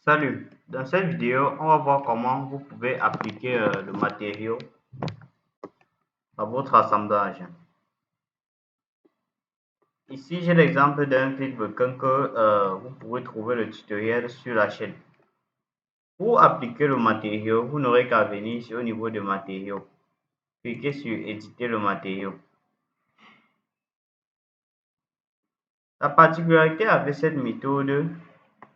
Salut, dans cette vidéo, on va voir comment vous pouvez appliquer le matériau à votre assemblage. Ici, j'ai l'exemple d'un clipboard que vous pouvez trouver le tutoriel sur la chaîne. Pour appliquer le matériau, vous n'aurez qu'à venir ici au niveau de matériaux. Cliquez sur éditer le matériau. La particularité avec cette méthode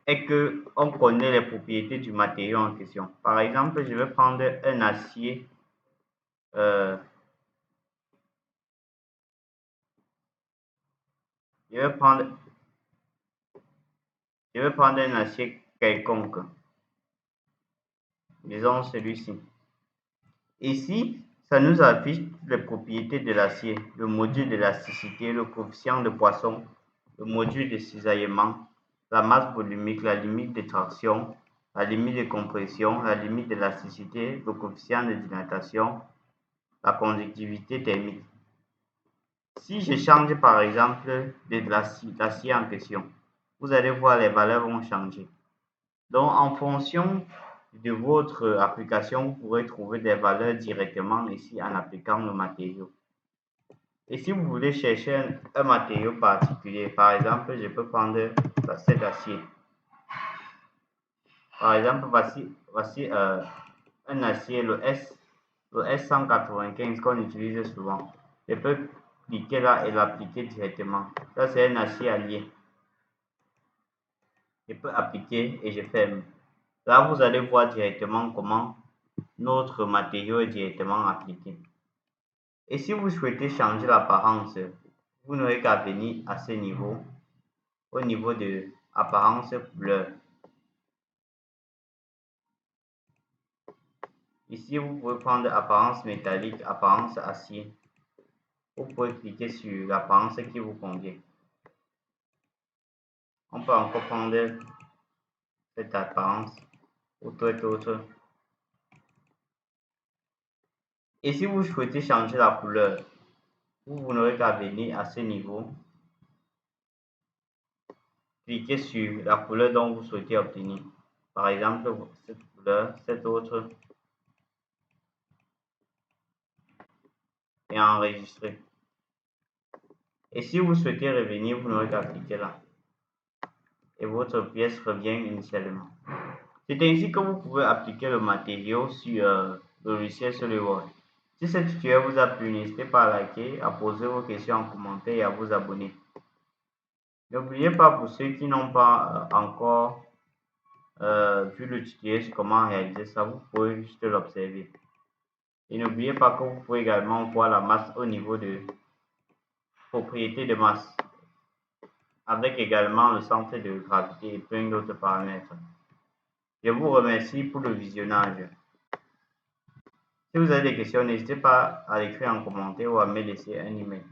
est que on connaît les propriétés du matériau en question. Par exemple, je vais prendre un acier je vais prendre un acier quelconque, disons celui-ci. Ici, ça nous affiche les propriétés de l'acier, le module d'élasticité, le coefficient de Poisson, le module de cisaillement, la masse volumique, la limite de traction, la limite de compression, la limite d'élasticité, le coefficient de dilatation, la conductivité thermique. Si je change par exemple de l'acier en question, vous allez voir les valeurs vont changer. Donc, en fonction de votre application, vous pourrez trouver des valeurs directement ici en appliquant le matériau. Et si vous voulez chercher un matériau particulier, par exemple, je peux prendre cet acier. Par exemple, voici un acier, le S195 qu'on utilise souvent. Je peux cliquer là et l'appliquer directement. Ça, c'est un acier allié. Je peux appliquer et je ferme. Là, vous allez voir directement comment notre matériau est directement appliqué. Et si vous souhaitez changer l'apparence, vous n'aurez qu'à venir à ce niveau, au niveau de apparence couleur. Ici, vous pouvez prendre apparence métallique, apparence acier. Vous pouvez cliquer sur l'apparence qui vous convient. On peut encore prendre cette apparence ou toute autre. Et si vous souhaitez changer la couleur, vous n'aurez qu'à venir à ce niveau. Cliquez sur la couleur dont vous souhaitez obtenir. Par exemple, cette couleur, cette autre. Et enregistrer. Et si vous souhaitez revenir, vous n'aurez qu'à cliquer là. Et votre pièce revient initialement. C'est ainsi que vous pouvez appliquer le matériau sur le logiciel SolidWorks. Si ce tutoriel vous a plu, n'hésitez pas à liker, à poser vos questions en commentaire et à vous abonner. N'oubliez pas, pour ceux qui n'ont pas encore vu le tutoriel sur comment réaliser ça, vous pouvez juste l'observer. Et n'oubliez pas que vous pouvez également voir la masse au niveau de propriété de masse, avec également le centre de gravité et plein d'autres paramètres. Je vous remercie pour le visionnage. Si vous avez des questions, n'hésitez pas à l'écrire en commentaire ou à me laisser un email.